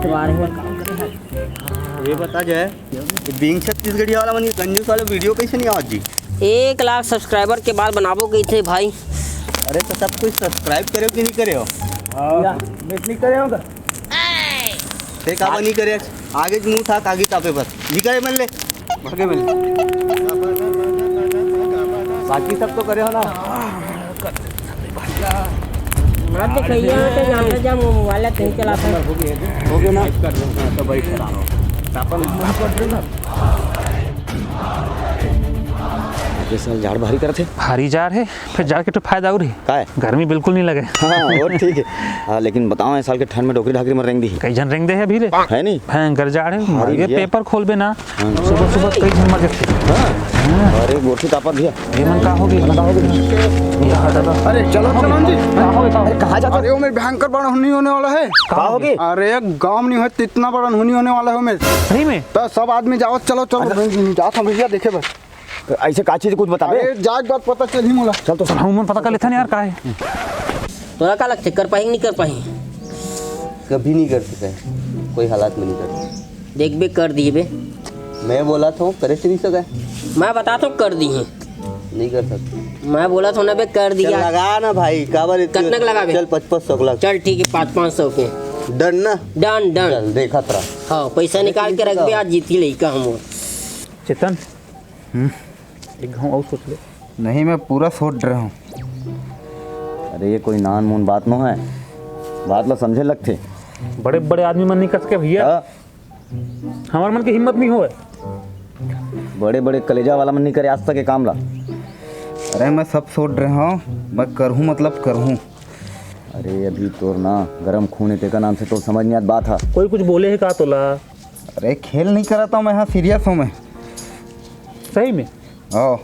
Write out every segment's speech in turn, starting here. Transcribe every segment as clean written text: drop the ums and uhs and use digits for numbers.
खिंचवा रहे हैं। ये बता जाए बीइंग छत्तीसगढ़ी वाला मन कंजूस वाला वीडियो कैसे नहीं आवत जी? 1 लाख सब्सक्राइबर के बाद बनाबो गई थे भाई। अरे तो सब कुछ सब्सक्राइब करे कि नहीं करे हो? मिट नहीं करे होगा ते का नहीं करे आगे मुंह था कागी तापे बस जी करे मन ले भागे मिल बाकी सब तो करे हो ना। मत दिखाइए तो जानते जा मोबाइल कहीं चलाता है। हो गया ना तो बैठ कर आओ तापन साल झाड़ भारी करते भारी जार है फिर जार के तो फायदा और है का है गर्मी बिल्कुल नहीं लगे। हाँ और ठीक है। हाँ लेकिन बताओ इस साल के ठंड में डोकरी ढाकरी में रेंग दी कई जन रेंग दे है अभी रे है नहीं भयंकर जार है अरे ये भैया। पेपर खोल बे ना सुबह सुबह कई जन मर गए। अरे गोठी तापत भैया ये मन का हो गई अरे चलो चलो जी कहाँ जाता अरे वो मेरे भयंकर बड़ा हुनी होने वाला है। का हो गई? अरे गांव में नहीं हो इतना बड़ा हुनी होने वाला है मेरे सही में तो सब आदमी जाओ चलो चलो जात हम भैया देखे बस ऐसे का चीज कुछ बता अरे जाग बात पता चल ही मोला चल तो हम मन पता कर लेते हैं यार का है तोरा का लगते कर पाएंगे नहीं कर पाएंगे? कभी नहीं कर सके कोई हालात में नहीं कर देख बे कर दिए बे। मैं बोला था करे से नहीं सका मैं बताता हूँ कर दिए। नहीं कर सकते मैं बोला था ना बे कर चल दिया। लगा ना भाई काबर कितने का लगा बे? चल 5500 लग चल ठीक है 500-500 के डन ना डन डन। चल देखा तरा हाँ पैसा निकाल के रख बे आज जीती ले का हम। चेतन एक घाव और सोच ले नहीं मैं पूरा सोच रहा हूँ। अरे ये कोई नान मून बात न है बात लो समझे लगते बड़े बड़े आदमी मन नहीं कर सके भैया हमारे मन की हिम्मत नहीं हो बड़े बड़े कलेजा वाला मन नहीं करे आज तक ये काम ला अरे मैं सब सोच रहा हूँ मैं करूँ मतलब करूँ। अरे अभी तोर ना गरम खून है तेका नाम से तो समझ नहीं आत बात है कोई कुछ बोले है का तोला अरे खेल नहीं कराता हूँ मैं यहाँ सीरियस हूँ मैं सही में ओ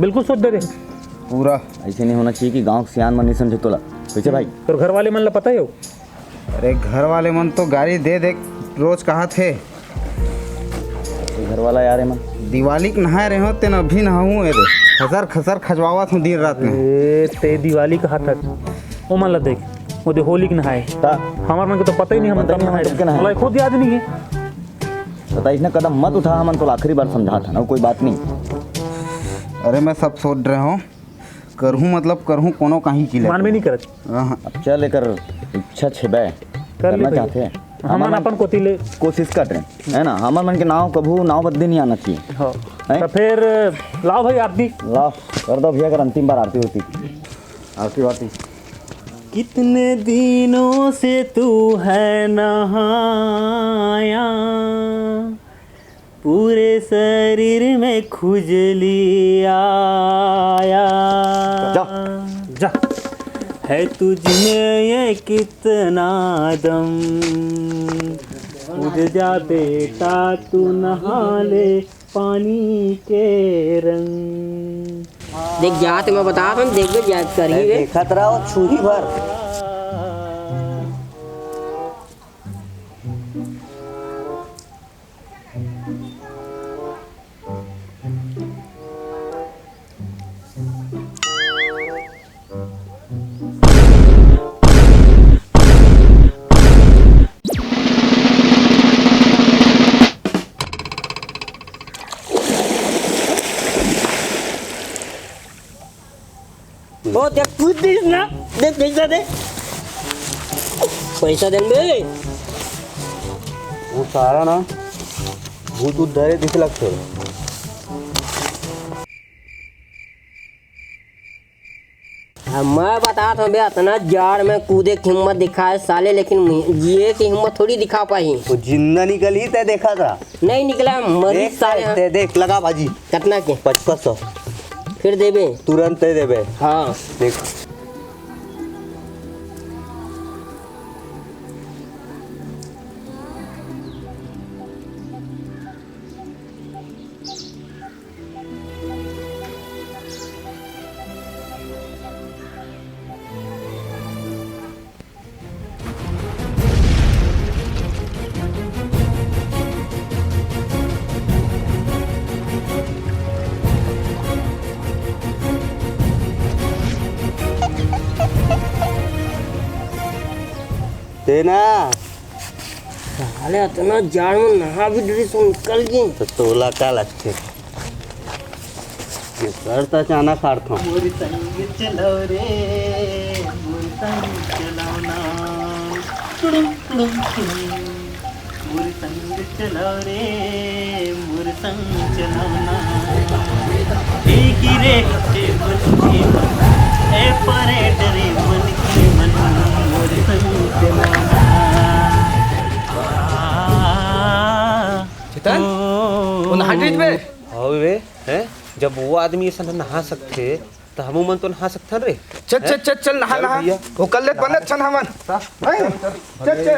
बिल्कुल सोच दे रे पूरा ऐसे नहीं होना चाहिए कि गांव के सियान मन नहीं समझे तोला कैसे भाई तो घर वाले मन ला पता है हो अरे घर वाले मन तो गाड़ी दे दे रोज कहा थे तो घर वाला यार है मन दिवाली के नहाए रहे हो तेन अभी नहाऊँ रे खसर खसर खजवावा था दिन रात में ए ते दिवाली कहा तक वो मन ला देख वो दे होली के नहाए ता हमारे मन को तो पता ही नहीं हम पता कब नहीं हम कब के नहाए नहाए। मला खुद याद नहीं है पता इसने कदम मत उठा हमन तो आखिरी बार समझा था ना कोई बात नहीं अरे मैं सब सोच रहा हूँ करूँ मतलब करूँ कोनो कहीं की मान भी नहीं करत अब चल लेकर इच्छा छेबे कर ले करना भैया। चाहते हैं हम अपन कोती ले कोशिश कर रहे हैं है ना हमारे मन के नाव कभू नाव बदले नहीं आना चाहिए हाँ हैं? तो फिर लाओ भाई आरती लाओ कर दो भैया अगर अंतिम बार आरती होती आरती वारती कितने दिनों से तू है नहाया पूरे शरीर में खुजली आया जा है तुझमें ये कितना दम उठ जा बेटा तू नहा ले पानी के रंग देख जात मैं बता रहा हूँ देख बे याद करिए बे। देखा तरा वो छुरी भर ओ देख खुद दिस ना देख पैसा दे बे। वो सारा ना भूत उत डरे दिख लगते मैं बता था बे इतना जार में कूदे की हिम्मत दिखाए साले लेकिन जिए की हिम्मत थोड़ी दिखा पाई। वो जिंदा निकली तय देखा था नहीं निकला मरीज साले हैं। देख लगा बाजी कितना के 5500 फिर देबे तुरंत दे देबे हाँ देख तेना साले इतना जाड़ में नहा भी डरी सो निकल गई। तो तोला का लगते ये करता चाना काटता हूँ। मोर संग चलो रे मोर संग चलो ना मोर संग चलो रे मोर संग चलो ना एक रे ए परेड रे मन की मन मोर संग चलो ना। चेतन वो नहा ड्रिज में वे हैं जब वो आदमी ऐसा नहा सकते तो हम मन तो नहा सकते रे। चल चल चल चल नहा नहा वो कल ले बने चल हमन चल चल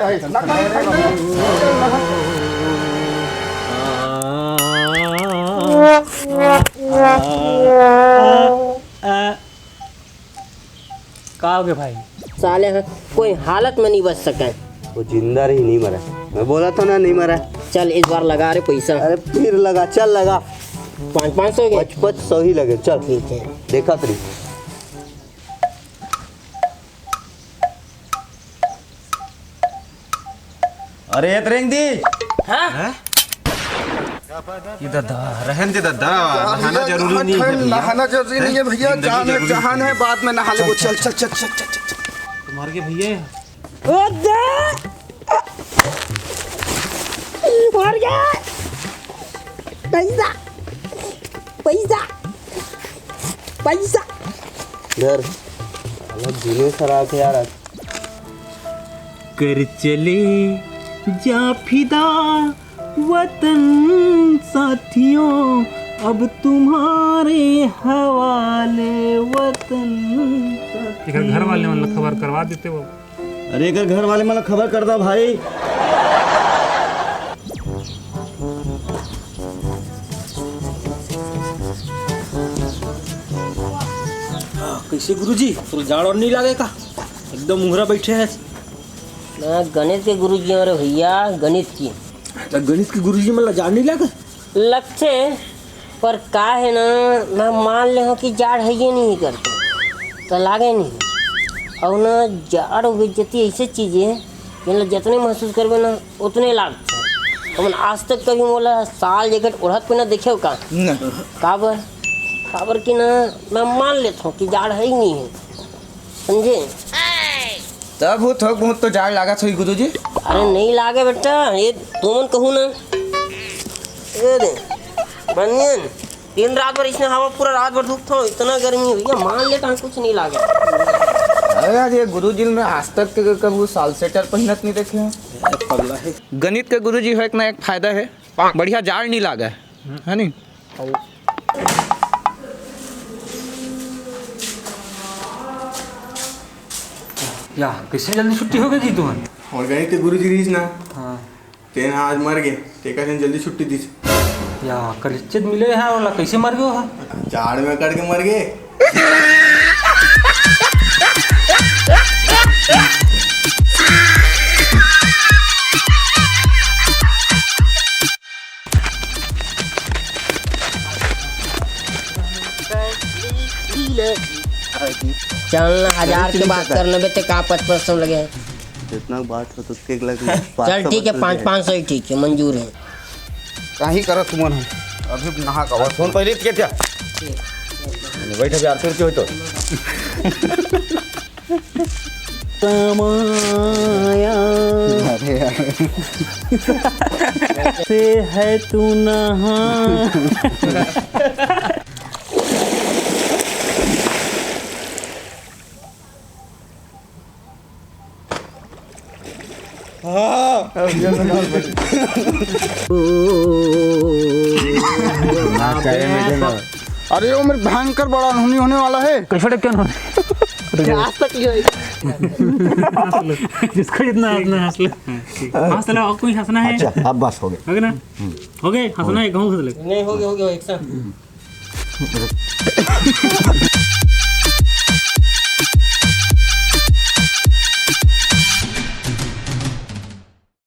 का हो गया भाई? साले कोई हालत में नहीं बच सके। वो जिंदा रही नहीं मरा। मैं बोला था ना नहीं मरा। चल इस बार लगा रे पैसा। अरे फिर लगा चल लगा 500 के 5500 ही लगे चल ठीक है। देखा तरी अरे त्रेंग दी ये दादा रहन दे दादा नहाना जरूरी नहीं है भैया। नहाना जरूरी नहीं है भैया जान है जहान है बाद में नहा ले चल चल चल चल चल तुम्हार के भैया मर गया। पैसा पैसा पैसा डर अलग दिने सरा के यार कर चले जा फिदा वतन साथियों अब तुम्हारे हवाले वतन। एक घर वाले मतलब खबर करवा देते वो। अरे अगर घर वाले मतलब खबर कर दो भाई। कैसे गुरुजी तो जाड़ और नहीं लगेगा एकदम मुहरा बैठे हैं ना गणित के गुरुजी और भैया गणित की गणित के गुरुजी मतलब जाड़ नहीं लगा लगते पर का है ना मैं मान ले हो कि जाड़ है ये नहीं करते तो लागे नहीं। और ना जाड़ हो जती ऐसे चीज़ें मतलब जितने महसूस करबे ना उतने लागते। तो आज तक कभी बोला साल जैकेट उड़त पे ना देखे का काबर की ना मैं मान लेता हूँ कि जाड़ है ही नहीं है समझे। तब हो थक बहुत तो जाड़ लगा सही गुरुजी। अरे नहीं लागे बेटा ये तुमन कहूँ ना ये दे बनियन दिन रात भर इसने हवा पूरा रात भर धूप था इतना गर्मी भैया मान लेता हूँ कुछ नहीं लागे। अरे यार ये गुरुजी ने आज तक के कभी साल सेटर पहनत नहीं देखे हैं। गणित के गुरुजी है एक ना एक फायदा है बढ़िया जाड़ नहीं लागा है नहीं। या कैसे जल्दी छुट्टी हो गई जी तुम्हारी? और गणित के गुरु जी रहीस ना तेन आज मर गए तेका से जल्दी छुट्टी दी या कलिच्चत मिले हैं वाला कैसे मर गए हो? झाड़ में कट के मर गए। चल 1000 की बात करने पे ते का 5500 लगे। जितना बात हो तो केक लग चल ठीक है 500 ही ठीक है मंजूर है। कहीं करो तुमन हम अभी नहा का फोन पहले क्या था बैठे भी आरती होती तो समाया अरे यार से है तू नहा अरे वो मेरे भयंकर बड़ा होने वाला है। कैसे क्या होने आज तक जिसको जितना हंसना हंस ले हंस ले और कोई हंसना है। अच्छा अब बस हो गया हो गया ना हो गए हंसना है कहूँ हंस ले नहीं हो गया एक साथ